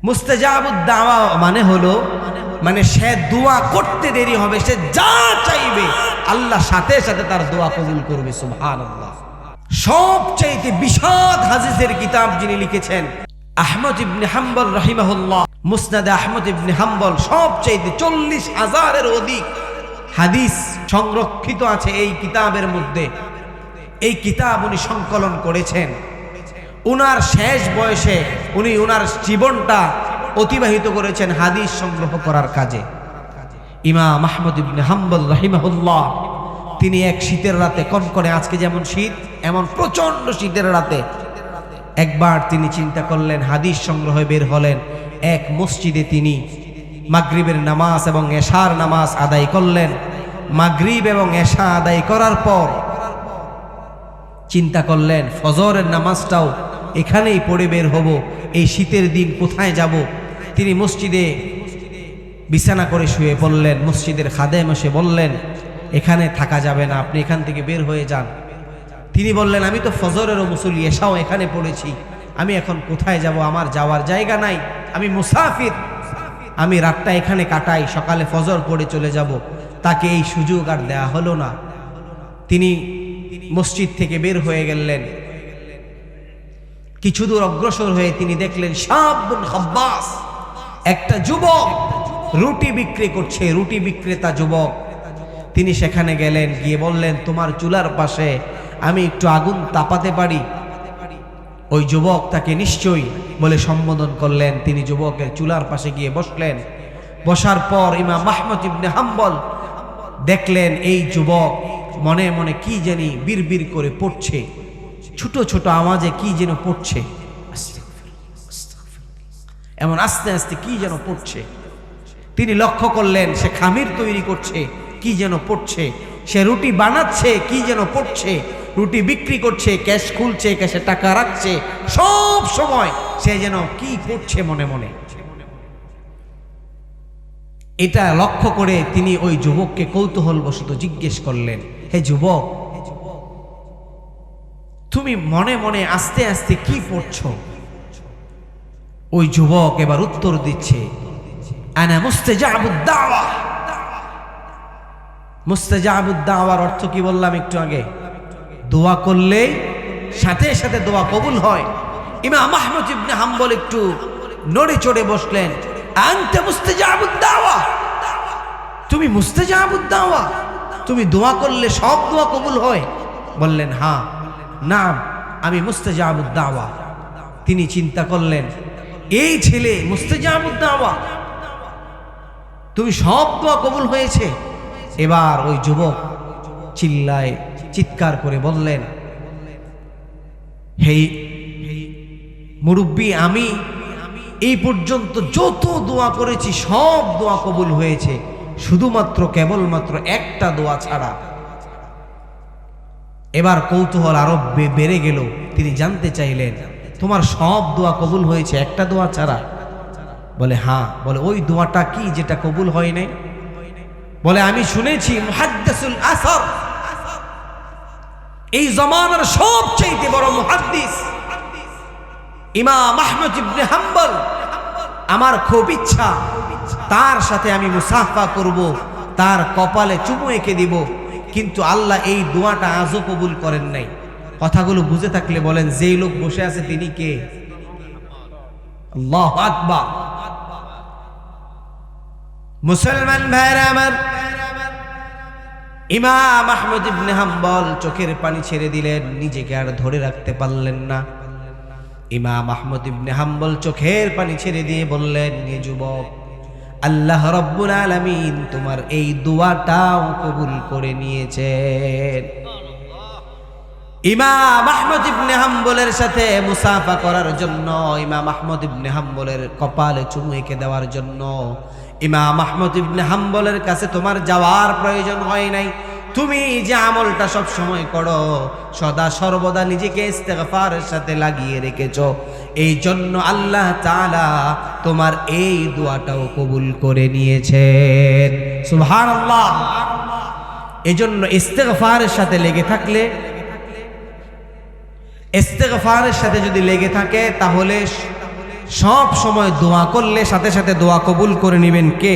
মুস্তাজাবুদ দাওয়া মানে হলো সে দোয়া করতে দেরি হবে, সে যা চাইবে আল্লাহ সাথে সাথে তার দোয়া কবুল করবে। সুবহানাল্লাহ। সবচাইতে বিশাল হাদিসের কিতাব যিনি লিখেছেন আহমদ ইবনে হাম্বল রাহিমাহুল্লাহ, মুসনাদে আহমদ ইবনে হাম্বল, সবচাইতে 40,000-এর অধিক হাদিস সংরক্ষিত আছে এই কিতাবের মধ্যে। এই কিতাব উনি সংকলন করেছেন। উনার শেষ বয়সে উনি উনার জীবনটা অতিবাহিত করেছেন হাদিস সংগ্রহ করার কাজে। ইমাম আহমদ ইবনে হাম্বল রাহিমাহুল্লাহ তিনি এক শীতের রাতে, কনকনে আজকে যেমন শীত এমন প্রচন্ড শীতের রাতে একবার তিনি চিন্তা করলেন, হাদিস সংগ্রহে বের হলেন। এক মসজিদে তিনি মাগরিবের নামাজ এবং এশার নামাজ আদায় করলেন। মাগরিব এবং এশা আদায় করার পর চিন্তা করলেন ফজরের নামাজটাও এখানেই পড়ে বের হব, এই শীতের দিন কোথায় যাব। তিনি মসজিদে বিছানা করে শুয়ে পড়লেন। মসজিদের খাদেম এসে বললেন, এখানে থাকা যাবে না, আপনি এখান থেকে বের হয়ে যান। তিনি বললেন, আমি তো ফজরেরও মুসল্লি, এশাও এখানে পড়েছি, আমি এখন কোথায় যাব, আমার যাওয়ার জায়গা নাই, আমি মুসাফির, আমি রাতটা এখানে কাটাই, সকালে ফজর পড়ে চলে যাব। তাকে এই সুযোগ আর দেয়া হলো না। তিনি মসজিদ থেকে বের হয়ে গেলেন। কিছু দূর অগ্রসর হয়ে তিনি দেখলেন শাবুন খাব্বাস, একটা যুবক রুটি বিক্রি করছে, রুটি বিক্রেতা যুবক। তিনি সেখানে গেলেন, গিয়ে বললেন, তোমার চুলার পাশে আমি একটু আগুন তাপাতে পারি? ওই যুবক তাকে নিশ্চয়ই বলে সম্বোধন করলেন। তিনি যুবকের চুলার পাশে গিয়ে বসলেন। বসার পর ইমাম আহমদ ইবনে হাম্বল দেখলেন এই যুবক মনে মনে কি জানি বিড়বিড় করে পড়ছে, ছোট ছোট আওয়াজে কি যেন পড়ছে, এমন আস্তে আস্তে কি যেন পড়ছে। তিনি লক্ষ্য করলেন সে খামির তৈরি করছে, কি যেন পড়ছে, সে রুটি বানাচ্ছে, কি যেন পড়ছে, রুটি বিক্রি করছে, ক্যাশ খুলছে, ক্যাশে টাকা রাখছে, সব সময় সে যেন কি পড়ছে মনে মনে। এটা লক্ষ্য করে তিনি ওই যুবককে কৌতূহলবশত জিজ্ঞেস করলেন, হে যুবক, তুমি মনে মনে আস্তে আস্তে কি পড়ছো? ওই যুবক এবার উত্তর দিচ্ছে, আনা মুস্তাজাবুদ দাওয়া। মুস্তাজাবুদ দাওয়ার অর্থ কি বললাম একটু আগে? দোয়া করলে সাথে সাথে দোয়া কবুল হয়। ইমাম আহমদ ইবনে হাম্বল একটু নড়ে চড়ে বসলেন। আনতা মুস্তাজাবুদ দাওয়া, তুমি মুস্তাজাবুদ দাওয়া, তুমি দোয়া করলে সব দোয়া কবুল হয়? বললেন, হ্যাঁ, নাম আমি মুস্তাজাবুদ দাওয়া। তিনি চিন্তা করলেন, এই ছেলে মুস্তাজাবুদ দাওয়া, তুমি সব দোয়া কবুল হয়েছে। এবার ওই যুবক চিল্লায় চিৎকার করে বললেন, হে মুরব্বী, আমি এই পর্যন্ত যত দোয়া করেছি সব দোয়া কবুল হয়েছে, শুধুমাত্র কেবলমাত্র একটা দোয়া ছাড়া। এবার কৌতূহল আরো বেড়ে গেল। তিনি জানতে চাইলেন, তোমার সব দোয়া কবুল হয়েছে, একটা দোয়া ছাড়া? বলে, হ্যাঁ। বলে, ওই দোয়াটা কি যেটা কবুল হয় নাই? বলে, আমি শুনেছি মুহাদ্দিসুল আসর, এই জমানার সবচেয়ে বড় মুহাদ্দিস ইমাম আহমদ ইবনে হাম্বল, আমার খুব ইচ্ছা তার সাথে আমি মুসাফা করব, তার কপালে চুমু এঁকে দিব, কিন্তু আল্লাহ এই দোয়াটা আজও কবুল করেন নাই। কথাগুলো বুঝে থাকলে বলেন, যেই লোক বসে আছে তিনি কে? আল্লাহু আকবার। মুসলমান ভাইরা আমার, ইমাম আহমদ ইবনে হাম্বল চোখের পানি ছেড়ে দিলেন, নিজেকে আর ধরে রাখতে পারলেন না। ইমাম আহমদ ইবনে হাম্বল চোখের পানি ছেড়ে দিয়ে বললেন, হে যুবক, আল্লাহ রাব্বুল আলামিন তোমার এই দোয়াটাও কবুল করে নিয়েছেন। ইমাম আহমদ ইবনে হাম্বলের সাথে মুসাফা করার জন্য, ইমাম আহমদ ইবনে হাম্বলের কপালে চুমু এঁকে দেওয়ার জন্য ইমাম আহমদ ইবনে হাম্বলের কাছে তোমার যাওয়ার প্রয়োজন হয় নাই। তুমি যে আমলটা সব সময় করো, সদা সর্বদা নিজেকে ইস্তেগফারের সাথে লাগিয়ে রেখেছো, এই জন্য আল্লাহ তাআলা তোমার এই দোয়াটাও কবুল করে নিয়েছেন। সুবহানাল্লাহ। এজন্য ইস্তেগফারের সাথে লেগে থাকলে, ইস্তেগফারের সাথে যদি লেগে থাকে তাহলে সব সময় দোয়া করলে সাথে সাথে দোয়া কবুল করে নেবেন কে?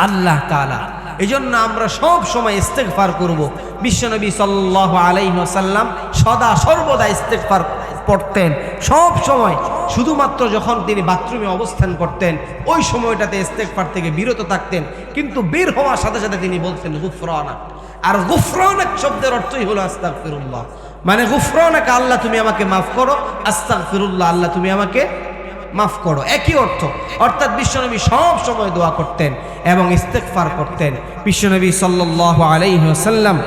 আল্লাহ তাআলা। এই জন্য আমরা সব সময় ইস্তেগফার করব। বিশ্বনবী সাল্লাল্লাহু আলাইহি ওয়াসাল্লাম সদা সর্বদা ইস্তেগফার পড়তেন সব সময়। শুধুমাত্র যখন তিনি বাথরুমে অবস্থান করতেন ওই সময়টাতে ইস্তেগফার থেকে বিরত থাকতেন, কিন্তু বের হওয়ার সাথে সাথে তিনি বলতেন গুফরানাক। আর গুফরানাক শব্দের অর্থই হলো আস্তাগফিরুল্লাহ, মানে গুফরানাক আল্লাহ তুমি আমাকে মাফ করো, আস্তাগফিরুল্লাহ আল্লাহ তুমি আমাকে মাফ করো, একই অর্থ। অর্থাৎ বিশ্বনবী সব সময় দোয়া করতেন এবং ইস্তেগফার করতেন। বিশ্বনবী সাল্লাল্লাহু আলাইহি ওয়াসাল্লাম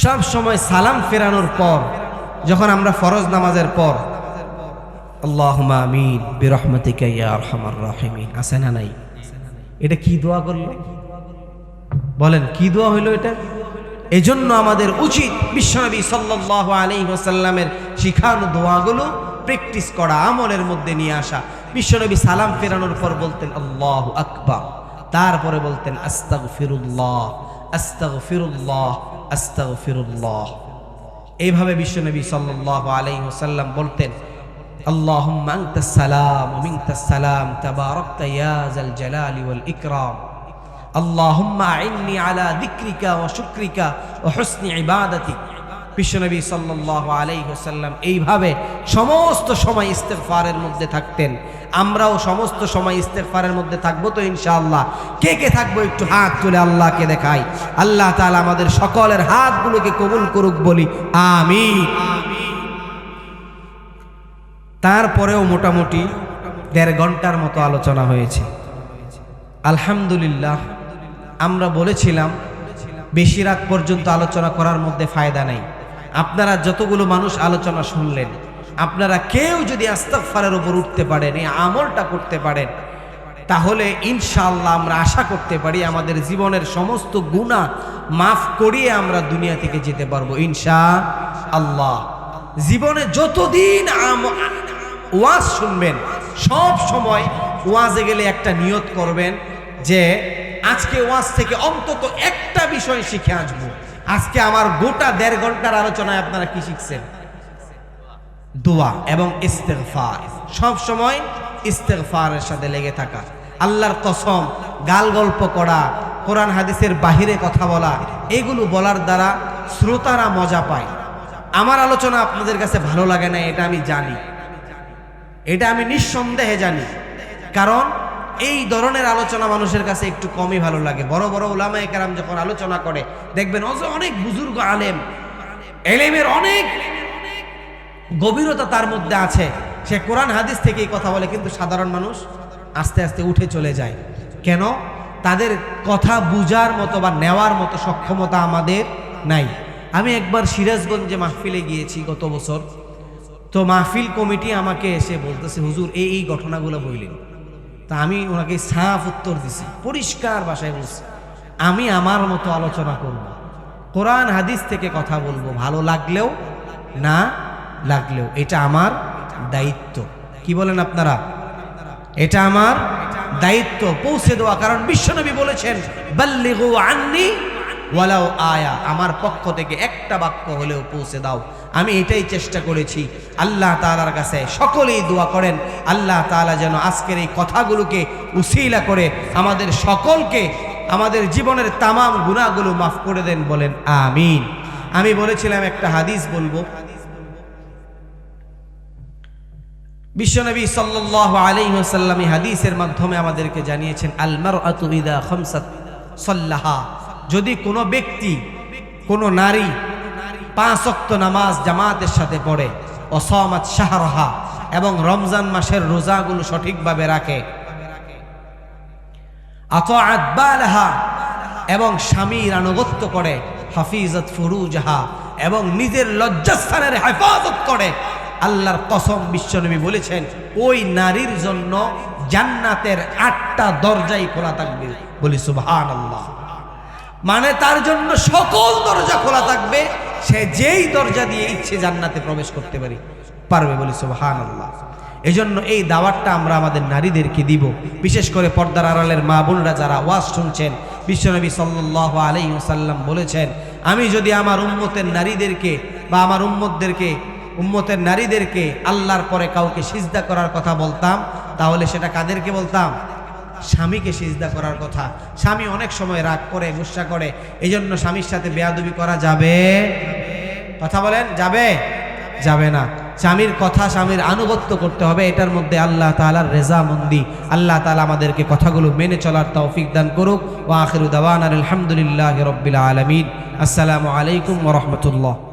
সব সময় সালাম ফেরানোর পর, যখন আমরা ফরজ নামাজের পর আল্লাহুম্মা আমিন বিরহমাতিকা ইয়া আরহামার রাহিমিন আছে না নাই? এটা কি দোয়া করলো বলেন, কি দোয়া হইলো এটা? এজন্য আমাদের উচিত বিশ্বনবী সাল্লাল্লাহু আলাইহি ওয়াসাল্লামের শিখানো দোয়াগুলো প্র্যাকটিস করা, আমলের মধ্যে নিয়ে আসা। বিশ্বনবী সালাম ফেরানোর পর বলতেন আল্লাহু আকবার, তারপরে বলতেন আস্তাগফিরুল্লাহ আস্তাগফিরুল্লাহ আস্তাগফিরুল্লাহ। এইভাবে বিশ্বনবী সাল্লাল্লাহু আলাইহি ওয়াসাল্লাম বলতেন আল্লাহুম্মা আনতাস সালাম ওয়া মিনকাস সালাম তাবারাকতা ইয়া যাল জালালি ওয়াল ইকরাম আল্লাহুম্মা আইন্নি আলা যিকরিকা ওয়া শুকরিকা ওয়া হুসনি ইবাদাতিক। বিশ্বনবী সাল্লাল্লাহু আলাইহি ওয়াসাল্লাম এইভাবে সমস্ত সময় ইস্তেগফারের মধ্যে থাকতেন। আমরাও সমস্ত সময় ইস্তেগফারের মধ্যে থাকবো তো ইনশাআল্লাহ? কে কে থাকবো একটু হাত তুলে আল্লাহকে দেখাই। আল্লাহ তাআলা আমাদের সকলের হাতগুলোকে কবুল করুক, বলি আমিন। তারপরেও মোটামুটি 1.5 ঘন্টার মতো আলোচনা হয়েছে আলহামদুলিল্লাহ। আমরা বলেছিলাম বেশি রাত পর্যন্ত আলোচনা করার মধ্যে ফায়দা নাই। আপনারা যতগুলো মানুষ আলোচনা শুনলেন, আপনারা কেউ যদি ইস্তেগফারের উপর উঠতে পারেন, এই আমলটা করতে পারেন, তাহলে ইনশাআল্লাহ আমরা আশা করতে পারি আমাদের জীবনের সমস্ত গুনাহ মাফ করিয়ে আমরা দুনিয়া থেকে যেতে পারবো ইনশাআল্লাহ। জীবনে যতদিন ওয়াজ শুনবেন, সব সময় ওয়াজে গেলে একটা নিয়ত করবেন যে আজকে ওয়াজ থেকে অন্তত একটা বিষয় শিখে আসবো। আজকে আমার গোটা 1.5 ঘন্টার আলোচনায় আপনারা কি শিখছেন? দোয়া এবং ইস্তেগফার। সব সময় ইস্তেগফারের সাথে লেগে থাকা। আল্লাহর কসম, গাল গল্প করা, কোরআন হাদিসের বাহিরে কথা বলা, এগুলো বলার দ্বারা শ্রোতারা মজা পায়। আমার আলোচনা আপনাদের কাছে ভালো লাগে না, এটা আমি জানি, এটা আমি নিঃসন্দেহে জানি। কারণ এই ধরনের আলোচনা মানুষের কাছে একটু কমই ভালো লাগে। বড় বড় উলামায়ে কেরাম যখন আলোচনা করে দেখবেন অনেক বুজুর্গ আলেম, এলেমের অনেক গভীরতা তার মধ্যে আছে, সে কোরআন হাদিস থেকেই কথা বলে, কিন্তু সাধারণ মানুষ আস্তে আস্তে উঠে চলে যায়। কেন? তাদের কথা বুঝার মতো বা নেওয়ার মতো সক্ষমতা আমাদের নাই। আমি একবার সিরাজগঞ্জে মাহফিলে গিয়েছি গত বছর। তো মাহফিল কমিটি আমাকে এসে বলতেছে, হুজুর এই ঘটনাগুলো বললেন। তা আমি ওনাকে সাফ উত্তর দিছি, পরিষ্কার ভাষায় বলছি, আমি আমার মতো আলোচনা করব, কোরআন হাদিস থেকে কথা বলবো, ভালো লাগলেও না লাগলেও এটা আমার দায়িত্ব। কি বলেন আপনারা? এটা আমার দায়িত্ব পৌঁছে দেওয়া। কারণ বিশ্বনবী বলেছেন বাল্লিগু আন্নি ওয়ালাউ আয়া, আমার পক্ষ থেকে একটা বাক্য হলেও পৌঁছে দাও। আমি এটাই চেষ্টা করেছি। আল্লাহ তাআলার কাছে সকলেই দোয়া করেন আল্লাহ তাআলা যেন আজকের এই কথাগুলোকে উসিলা করে আমাদের সকলকে আমাদের জীবনের তামাম গুনাহগুলো মাফ করে দেন, বলেন আমিন। আমি বলেছিলাম একটা হাদিস বলবো। বিশ্বনবী সাল্লাল্লাহু আলাইহি ওয়াসাল্লাম এই হাদিসের মাধ্যমে আমাদেরকে জানিয়েছেন আল মারআতু ইযা খামসাত সাল্লাহা, যদি কোনো ব্যক্তি, কোনো নারী 5 ওয়াক্ত নামাজ জামাতের সাথে পড়ে, ওয়াসামাত শাহরাহা, এবং রমজান মাসের রোজাগুলো সঠিকভাবে রাখে, আতাআত বালাহা, এবং স্বামীর আনুগত্য করে, হাফিজাত ফুরুজাহা, এবং নিজের লজ্জাস্থানের হেফাজত করে, আল্লাহর কসম বিশ্বনবী বলেছেন ওই নারীর জন্য জান্নাতের 8টা দরজাই খোলা থাকবে, বলি সুবহানাল্লাহ। মানে তার জন্য সকল দরজা খোলা থাকবে, সে যেই দরজা দিয়ে ইচ্ছে জান্নাতে প্রবেশ করতে পারবে, বলি সুবহানাল্লাহ। এজন্য এই দাওয়াতটা আমরা আমাদের নারীদেরকে দিব। বিশেষ করে পর্দার আড়ালের মা বোনরা যারা ওয়াজ শুনছেন, বিশ্বনবী সাল্লাল্লাহু আলাইহি ওয়াসাল্লাম বলেছেন, আমি যদি আমার উম্মতের নারীদেরকে বা আমার উম্মতদেরকে উম্মতের নারীদেরকে আল্লাহর পরে কাউকে সিজদা করার কথা বলতাম, তাহলে সেটা কাদেরকে বলতাম? স্বামীকে সিজদা করার কথা। স্বামী অনেক সময় রাগ করে, গুসা করে, এই জন্য স্বামীর সাথে বেয়াদবি করা যাবে? কথা বলেন, যাবে? যাবে না। স্বামীর কথা, স্বামীর আনুগত্য করতে হবে, এটার মধ্যে আল্লাহ তাআলার রেজামন্দি। আল্লাহ তাআলা আমাদেরকে কথাগুলো মেনে চলার তৌফিক দান করুক। ওয়া আখিরু দাওয়ানা আলহামদুলিল্লাহি রাব্বিল আলামিন। আসসালামু আলাইকুম ওয়া রাহমাতুল্লাহ।